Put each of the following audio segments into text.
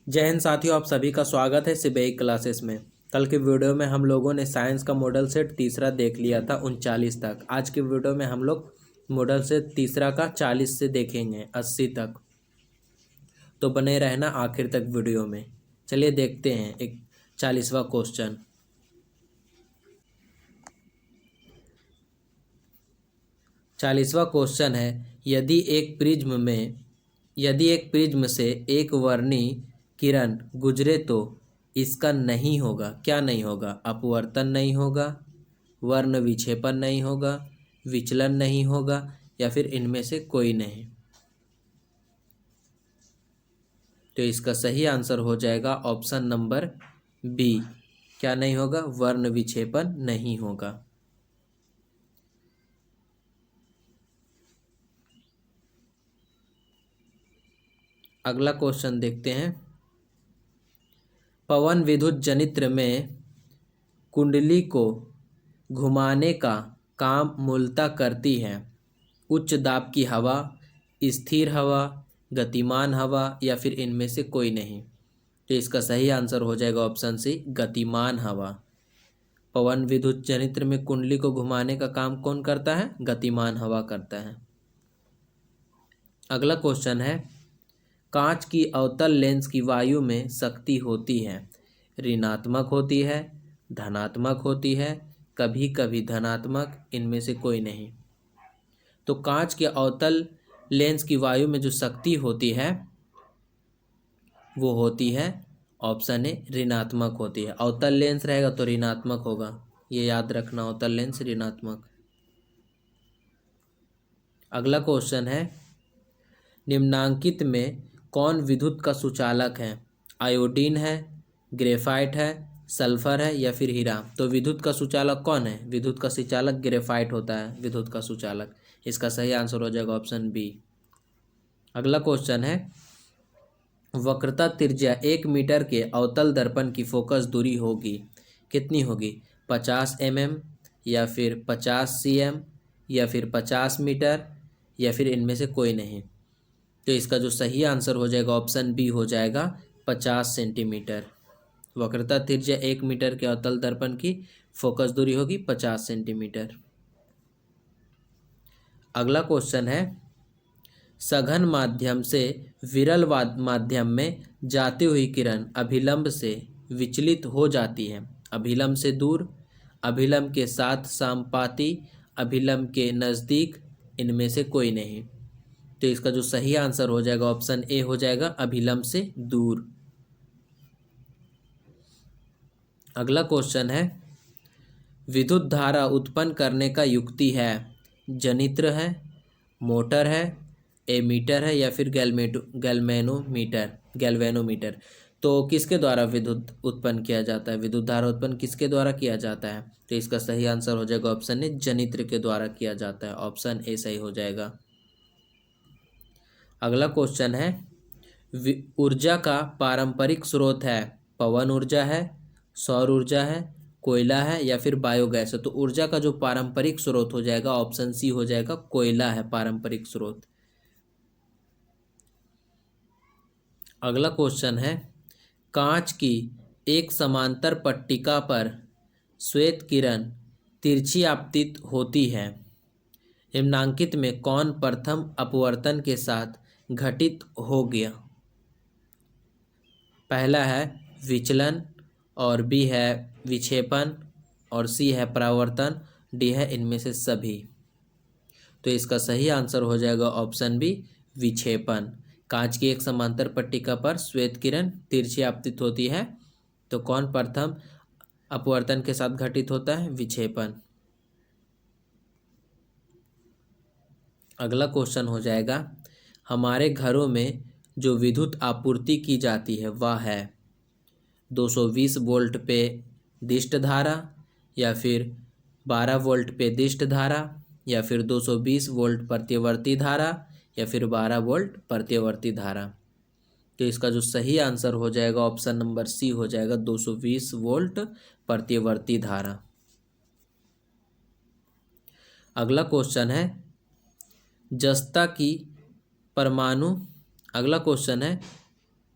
जय हिंद साथियों, आप सभी का स्वागत है सिबेई क्लासेस में। कल के वीडियो में हम लोगों ने साइंस का मॉडल सेट तीसरा देख लिया था 39 तक। आज के वीडियो में हम लोग मॉडल सेट तीसरा का 40 से देखेंगे 80 तक। तो बने रहना आखिर तक वीडियो में। चलिए देखते हैं एक 40वां क्वेश्चन। 40वां क्वेश्चन है, यदि एक प्रिज्म से एक वर्णी किरण गुजरे तो इसका नहीं होगा, क्या नहीं होगा? अपवर्तन नहीं होगा, वर्ण विक्षेपण नहीं होगा, विचलन नहीं होगा, या फिर इनमें से कोई नहीं। तो इसका सही आंसर हो जाएगा ऑप्शन नंबर बी। क्या नहीं होगा? वर्ण विक्षेपण नहीं होगा। अगला क्वेश्चन देखते हैं। पवन विद्युत जनित्र में कुंडली को घुमाने का काम मूलतः करती है उच्च दाब की हवा, स्थिर हवा, गतिमान हवा, या फिर इनमें से कोई नहीं। तो इसका सही आंसर हो जाएगा ऑप्शन सी, गतिमान हवा। पवन विद्युत जनित्र में कुंडली को घुमाने का काम कौन करता है? गतिमान हवा करता है। अगला क्वेश्चन है, कांच की अवतल लेंस की वायु में शक्ति होती है, ऋणात्मक होती है, धनात्मक होती है, कभी कभी धनात्मक, इनमें से कोई नहीं। तो कांच के अवतल लेंस की वायु में जो शक्ति होती है वो होती है ऑप्शन ए, ऋणात्मक होती है। अवतल लेंस रहेगा तो ऋणात्मक होगा, ये याद रखना, अवतल लेंस ऋणात्मक। अगला क्वेश्चन है, निम्नांकित में कौन विद्युत का सुचालक है? आयोडीन है, ग्रेफाइट है, सल्फर है, या फिर हीरा। तो विद्युत का सुचालक कौन है? विद्युत का सुचालक ग्रेफाइट होता है विद्युत का सुचालक। इसका सही आंसर हो जाएगा ऑप्शन बी। अगला क्वेश्चन है, वक्रता त्रिज्या 1 मीटर के अवतल दर्पण की फोकस दूरी होगी, कितनी होगी? 50 mm, या फिर 50 cm, या फिर 50 मीटर, या फिर इनमें से कोई नहीं। तो इसका जो सही आंसर हो जाएगा ऑप्शन बी हो जाएगा 50 सेंटीमीटर। वक्रता त्रिज्या 1 मीटर के अवतल दर्पण की फोकस दूरी होगी 50 सेंटीमीटर। अगला क्वेश्चन है, सघन माध्यम से विरल माध्यम में जाती हुई किरण अभिलंब से विचलित हो जाती है, अभिलंब से दूर, अभिलंब के साथ समानुपाती, अभिलंब के नज़दीक, इनमें से कोई नहीं। तो इसका जो सही आंसर हो जाएगा ऑप्शन ए हो जाएगा, अभिलंब से दूर। अगला क्वेश्चन है, विद्युत धारा उत्पन्न करने का युक्ति है, जनित्र है, मोटर है, एमीटर है, या फिर गैल्वेनोमीटर। तो किसके द्वारा विद्युत उत्पन्न किया जाता है? विद्युत धारा उत्पन्न किसके द्वारा किया जाता है? तो इसका सही आंसर हो जाएगा ऑप्शन ए, जनित्र के द्वारा किया जाता है। ऑप्शन ए सही हो जाएगा। अगला क्वेश्चन है, ऊर्जा का पारंपरिक स्रोत है, पवन ऊर्जा है, सौर ऊर्जा है, कोयला है, या फिर बायोगैस है। तो ऊर्जा का जो पारंपरिक स्रोत हो जाएगा ऑप्शन सी हो जाएगा, कोयला है पारंपरिक स्रोत। अगला क्वेश्चन है, कांच की एक समांतर पट्टिका पर श्वेत किरण तिरछी आपतित होती है, निम्नांकित में कौन प्रथम अपवर्तन के साथ घटित हो गया? पहला है विचलन, और बी है विक्षेपण, और सी है परावर्तन, डी है इनमें से सभी। तो इसका सही आंसर हो जाएगा ऑप्शन बी, विक्षेपण। कांच की एक समांतर पट्टिका पर श्वेत किरण तिरछी आपतित होती है, तो कौन प्रथम अपवर्तन के साथ घटित होता है? विक्षेपण। अगला क्वेश्चन हो जाएगा, हमारे घरों में जो विद्युत आपूर्ति की जाती है वह है 220 वोल्ट पे दिष्ट धारा, या फिर 12 वोल्ट पे दिष्ट धारा, या फिर 220 वोल्ट प्रत्यवर्ती धारा, या फिर 12 वोल्ट प्रत्यवर्ती धारा। तो इसका जो सही आंसर हो जाएगा ऑप्शन नंबर सी हो जाएगा, 220 वोल्ट प्रत्यवर्ती धारा। अगला क्वेश्चन है, जस्ता की परमाणु अगला क्वेश्चन है,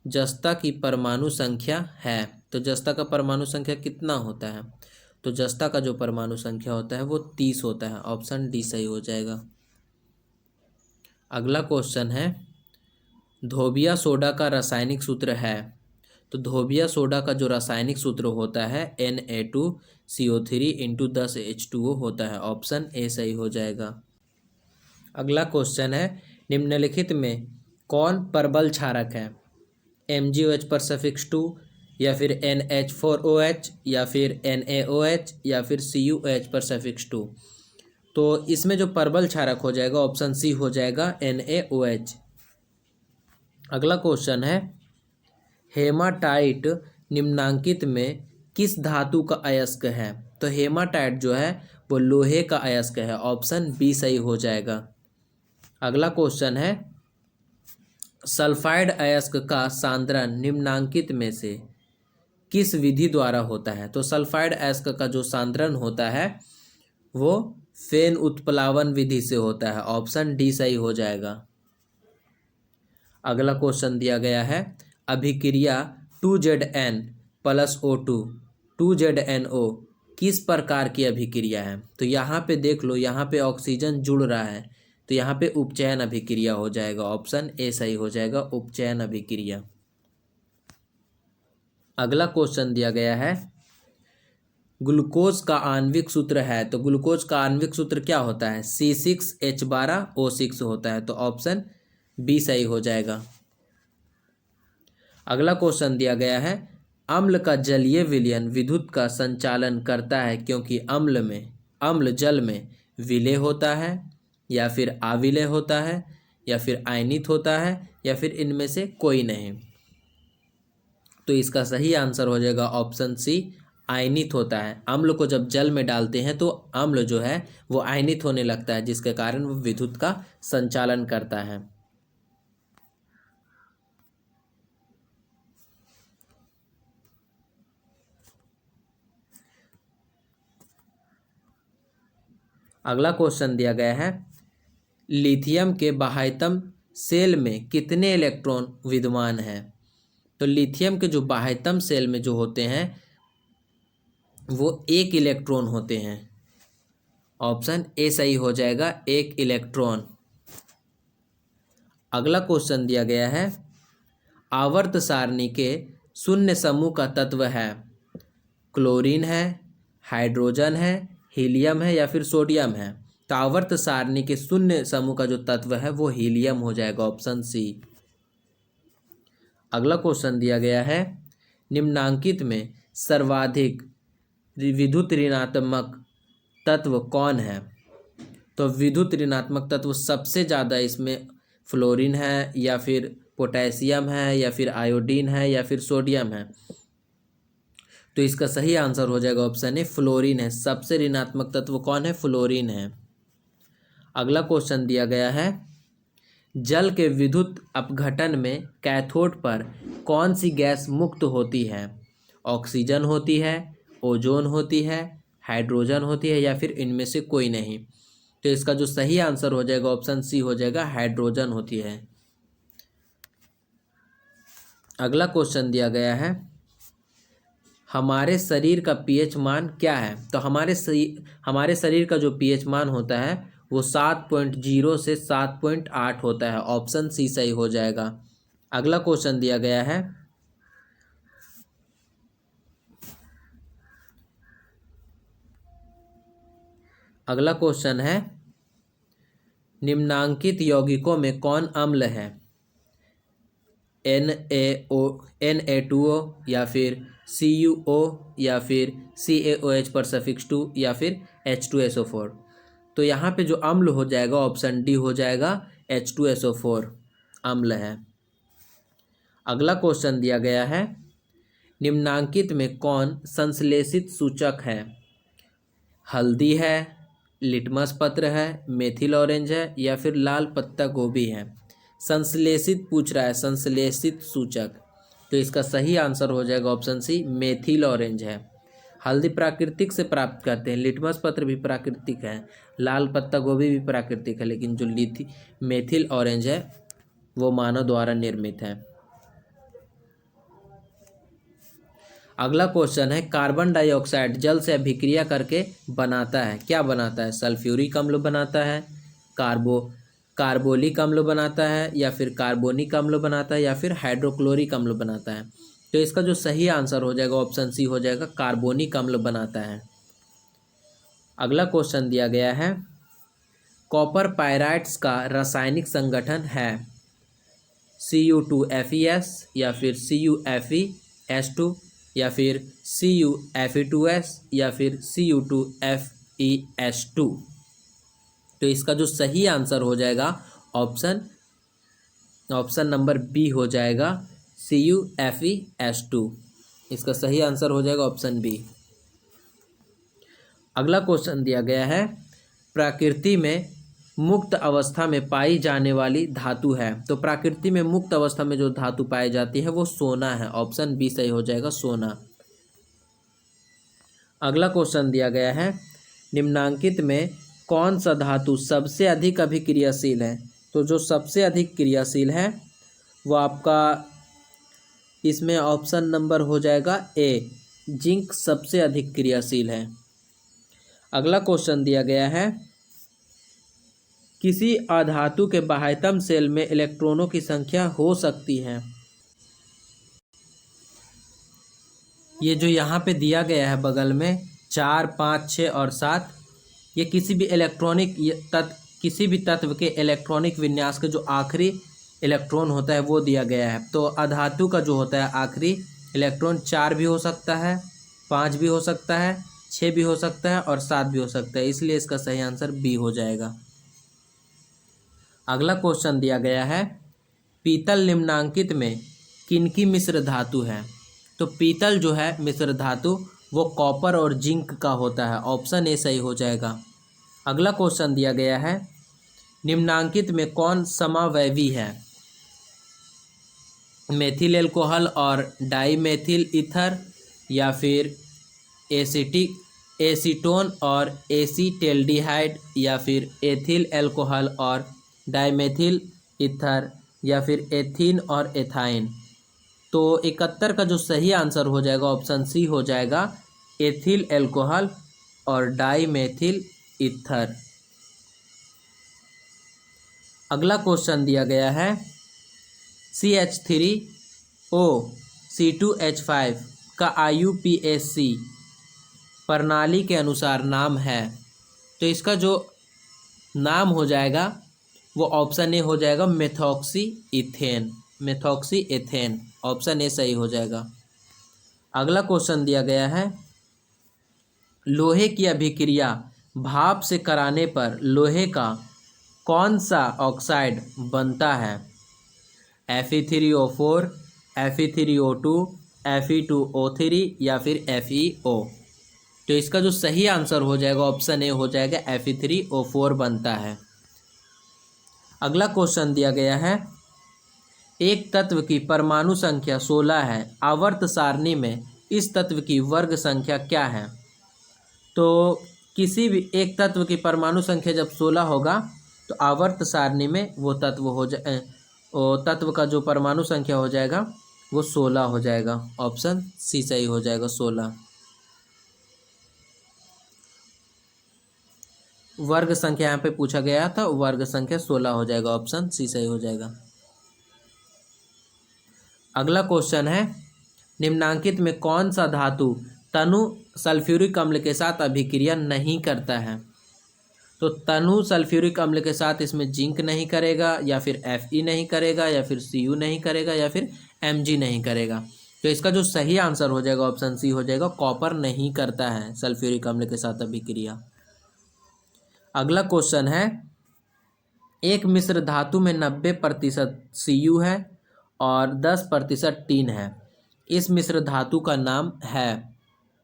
जस्ता की परमाणु संख्या है। तो जस्ता का परमाणु संख्या कितना होता है? तो जस्ता का जो परमाणु संख्या होता है वो 30 होता है। ऑप्शन डी सही हो जाएगा। अगला क्वेश्चन है, धोबिया सोडा का रासायनिक सूत्र है। तो धोबिया सोडा का जो रासायनिक सूत्र होता है Na2CO3 इंटू 10H2O होता है। ऑप्शन ए सही हो जाएगा। अगला क्वेश्चन है, निम्नलिखित में कौन परबल क्षारक है? MgOH पर सफिक्स 2 या फिर NH4OH या फिर NaOH या फिर CuOH पर सफिक्स 2। तो इसमें जो परबल क्षारक हो जाएगा ऑप्शन सी हो जाएगा NaOH। अगला क्वेश्चन है, हेमाटाइट निम्नांकित में किस धातु का अयस्क है? तो हेमाटाइट जो है वो लोहे का अयस्क है। ऑप्शन बी सही हो जाएगा। अगला क्वेश्चन है, सल्फाइड अयस्क का सांद्रण निम्नांकित में से किस विधि द्वारा होता है? तो सल्फाइड अयस्क का जो सांद्रण होता है वो फेन उत्प्लावन विधि से होता है। ऑप्शन डी सही हो जाएगा। अगला क्वेश्चन दिया गया है, अभिक्रिया 2Zn प्लस O2 2ZnO किस प्रकार की अभिक्रिया है? तो यहाँ पे देख लो, यहाँ पे ऑक्सीजन जुड़ रहा है तो यहाँ पे उपचयन अभिक्रिया हो जाएगा। ऑप्शन ए सही हो जाएगा, उपचयन अभिक्रिया। अगला क्वेश्चन दिया गया है, ग्लूकोज का आणविक सूत्र है। तो ग्लूकोज का आणविक सूत्र क्या होता है? C6H12O6 होता है। तो ऑप्शन बी सही हो जाएगा। अगला क्वेश्चन दिया गया है, अम्ल का जलीय विलयन विद्युत का संचालन करता है क्योंकि अम्ल जल में विलय होता है या फिर अविलय होता है या फिर आयनित होता है या फिर इनमें से कोई नहीं। तो इसका सही आंसर हो जाएगा ऑप्शन सी, आयनित होता है। अम्ल को जब जल में डालते हैं तो अम्ल जो है वो आयनित होने लगता है, जिसके कारण वो विद्युत का संचालन करता है। अगला क्वेश्चन दिया गया है, लिथियम के बाह्यतम सेल में कितने इलेक्ट्रॉन विद्यमान हैं? तो लिथियम के जो बाह्यतम सेल में जो होते हैं वो 1 इलेक्ट्रॉन होते हैं। ऑप्शन ए सही हो जाएगा, 1 इलेक्ट्रॉन। अगला क्वेश्चन दिया गया है, आवर्त सारणी के शून्य समूह का तत्व है। क्लोरीन है, हाइड्रोजन है, हीलियम है या फिर सोडियम है। तो आवर्त सारणी के शून्य समूह का जो तत्व है वो हीलियम हो जाएगा। Option C. अगला क्वेश्चन दिया गया है, निम्नांकित में सर्वाधिक विद्युत ऋणात्मक तत्व कौन है? तो विद्युत ऋणात्मक तत्व सबसे ज़्यादा इसमें फ्लोरीन है या फिर पोटेशियम है या फिर आयोडीन है या फिर सोडियम है। तो इसका सही आंसर हो जाएगा ऑप्शन ए, फ्लोरीन है। सबसे ऋणात्मक तत्व कौन है? फ्लोरीन है। अगला क्वेश्चन दिया गया है, जल के विद्युत अपघटन में कैथोड पर कौन सी गैस मुक्त होती है? ऑक्सीजन होती है, ओजोन होती है, हाइड्रोजन होती है या फिर इनमें से कोई नहीं। तो इसका जो सही आंसर हो जाएगा ऑप्शन सी हो जाएगा, हाइड्रोजन होती है। अगला क्वेश्चन दिया गया है, हमारे शरीर का पीएच मान क्या है? तो हमारे शरीर का जो पीएच मान होता है वो 7.0 से 7.8 होता है। ऑप्शन सी सही हो जाएगा। अगला क्वेश्चन दिया गया है, अगला क्वेश्चन है, निम्नांकित यौगिकों में कौन अम्ल है? Na2O या फिर CuO या फिर CaOH पर सफिक्स 2 या फिर H2SO4। तो यहाँ पे जो अम्ल हो जाएगा ऑप्शन डी हो जाएगा, H2SO4 अम्ल है। अगला क्वेश्चन दिया गया है, निम्नांकित में कौन संश्लेषित सूचक है? हल्दी है, लिटमस पत्र है, मेथिल ऑरेंज है या फिर लाल पत्ता गोभी है। संश्लेषित पूछ रहा है, संश्लेषित सूचक। तो इसका सही आंसर हो जाएगा ऑप्शन सी, मेथिल ऑरेंज है। हल्दी प्राकृतिक से प्राप्त करते हैं, लिटमस पत्र भी प्राकृतिक है, लाल पत्ता गोभी भी प्राकृतिक है, लेकिन जो मेथिल ऑरेंज है वो मानव द्वारा निर्मित है। अगला क्वेश्चन है कार्बन डाइऑक्साइड जल से अभिक्रिया करके बनाता है, क्या बनाता है? सल्फ्यूरिक अम्ल बनाता है, कार्बोलिक अम्ल बनाता है, या फिर कार्बोनिक अम्ल बनाता है, या फिर हाइड्रोक्लोरिक अम्ल बनाता है। तो इसका जो सही आंसर हो जाएगा ऑप्शन सी हो जाएगा, कार्बोनिक अम्ल बनाता है। अगला क्वेश्चन दिया गया है कॉपर पायराइट्स का रासायनिक संगठन है Cu2Fe या फिर CuFeS2 या फिर CuFe2S या फिर Cu2FeS2। तो इसका जो सही आंसर हो जाएगा ऑप्शन नंबर बी हो जाएगा, CuFeS2। इसका सही आंसर हो जाएगा ऑप्शन बी। अगला क्वेश्चन दिया गया है प्रकृति में मुक्त अवस्था में पाई जाने वाली धातु है। तो प्रकृति में मुक्त अवस्था में जो धातु पाई जाती है वो सोना है, ऑप्शन बी सही हो जाएगा, सोना। अगला क्वेश्चन दिया गया है निम्नांकित में कौन सा धातु सबसे अधिक अभिक्रियाशील है? तो जो सबसे अधिक क्रियाशील है वो आपका इसमें ऑप्शन नंबर हो जाएगा ए, जिंक सबसे अधिक क्रियाशील है। अगला क्वेश्चन दिया गया है किसी अधातु के बाह्यतम शेल में इलेक्ट्रॉनों की संख्या हो सकती है। ये जो यहाँ पे दिया गया है बगल में 4, 5, 6 और 7, ये किसी भी तत्व के इलेक्ट्रॉनिक विन्यास के जो आखिरी इलेक्ट्रॉन होता है वो दिया गया है। तो अधातु का जो होता है आखिरी इलेक्ट्रॉन 4 भी हो सकता है, 5 भी हो सकता है, 6 भी हो सकता है और 7 भी हो सकता है, इसलिए इसका सही आंसर बी हो जाएगा। अगला क्वेश्चन दिया गया है पीतल निम्नांकित में किनकी मिश्र धातु है? तो पीतल जो है मिश्र धातु वो कॉपर और जिंक का होता है, ऑप्शन ए सही हो जाएगा। अगला क्वेश्चन दिया गया है निम्नांकित में कौन समावयवी है? मेथिल एल्कोहल और डाईमेथिल ईथर या फिर एसीटोन और एसीटेल्डिहाइड या फिर एथिल एल्कोहल और डाईमेथिल ईथर या फिर एथीन और एथाइन। तो 71 का जो सही आंसर हो जाएगा ऑप्शन सी हो जाएगा, एथिल एल्कोहल और डाईमेथिल ईथर। अगला क्वेश्चन दिया गया है CH3O C2H5 का IUPAC प्रणाली के अनुसार नाम है। तो इसका जो नाम हो जाएगा वो ऑप्शन ए हो जाएगा, मेथॉक्सी एथेन, ऑप्शन ए सही हो जाएगा। अगला क्वेश्चन दिया गया है लोहे की अभिक्रिया भाप से कराने पर लोहे का कौन सा ऑक्साइड बनता है? Fe3O4, Fe3O2, Fe2O3 या फिर FeO। तो इसका जो सही आंसर हो जाएगा ऑप्शन ए हो जाएगा, Fe3O4 बनता है। अगला क्वेश्चन दिया गया है एक तत्व की परमाणु संख्या 16 है, आवर्त सारणी में इस तत्व की वर्ग संख्या क्या है? तो किसी भी एक तत्व की परमाणु संख्या जब 16 होगा तो आवर्त सारणी में वो तत्व का जो परमाणु संख्या हो जाएगा वो 16 हो जाएगा, ऑप्शन सी सही हो जाएगा, 16। वर्ग संख्या यहाँ पे पूछा गया था, वर्ग संख्या 16 हो जाएगा, ऑप्शन सी सही हो जाएगा। अगला क्वेश्चन है निम्नांकित में कौन सा धातु तनु सल्फ्यूरिक अम्ल के साथ अभिक्रिया नहीं करता है? तो तनु सल्फ्यूरिक अम्ल के साथ इसमें जिंक नहीं करेगा, या फिर Fe नहीं करेगा, या फिर Cu नहीं करेगा, या फिर Mg नहीं करेगा। तो इसका जो सही आंसर हो जाएगा ऑप्शन सी हो जाएगा, कॉपर नहीं करता है सल्फ्यूरिक अम्ल के साथ अभिक्रिया। अगला क्वेश्चन है एक मिश्र धातु में 90% Cu है और 10% टीन है, इस मिश्र धातु का नाम है।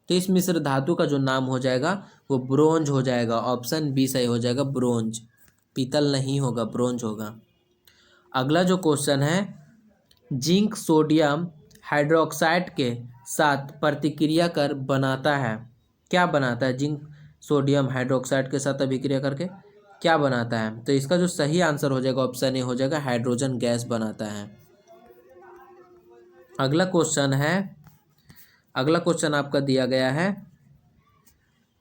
तो इस मिश्र धातु का जो नाम हो जाएगा वो ब्रोंज हो जाएगा, ऑप्शन बी सही हो जाएगा, ब्रोंज। पीतल नहीं होगा, ब्रोंज होगा। अगला जो क्वेश्चन है जिंक सोडियम हाइड्रोक्साइड के साथ प्रतिक्रिया कर बनाता है, क्या बनाता है? जिंक सोडियम हाइड्रोक्साइड के साथ अभिक्रिया करके क्या बनाता है? तो इसका जो सही आंसर हो जाएगा ऑप्शन ए हो जाएगा, हाइड्रोजन गैस बनाता है। अगला क्वेश्चन है अगला क्वेश्चन आपका दिया गया है,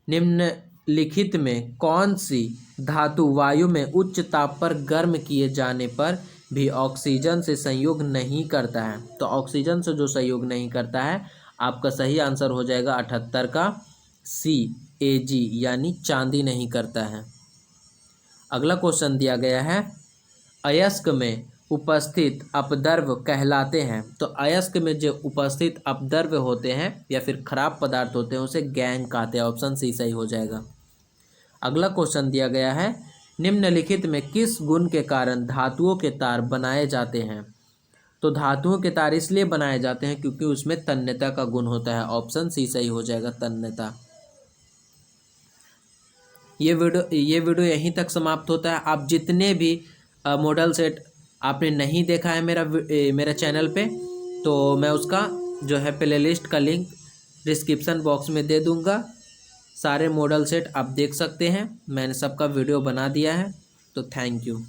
निम्नलिखित में कौन सी धातु वायु में उच्च ताप पर गर्म किए जाने पर भी ऑक्सीजन से संयोग नहीं करता है? तो ऑक्सीजन से जो संयोग नहीं करता है, आपका सही आंसर हो जाएगा 78 का सी, Ag, यानी चांदी नहीं करता है। अगला क्वेश्चन दिया गया है, अयस्क में उपस्थित अपद्रव्य कहलाते हैं। तो अयस्क में जो उपस्थित अपद्रव्य होते हैं या फिर खराब पदार्थ होते हैं उसे गैंग कहते हैं। ऑप्शन सी सही हो जाएगा। अगला क्वेश्चन दिया गया है, निम्नलिखित में किस गुण के कारण धातुओं के तार बनाए जाते हैं? तो धातुओं के तार इसलिए बनाए जाते हैं क्योंकि उसमें तन्यता का गुण होता है। ऑप्शन सी सही हो जाएगा, तन्यता। ये वीडियो यहीं तक समाप्त होता है। आप जितने भी मॉडल सेट आपने नहीं देखा है मेरा चैनल पे, तो मैं उसका जो है प्लेलिस्ट का लिंक डिस्क्रिप्शन बॉक्स में दे दूंगा। सारे मॉडल सेट आप देख सकते हैं। मैंने सबका वीडियो बना दिया है। तो थैंक यू।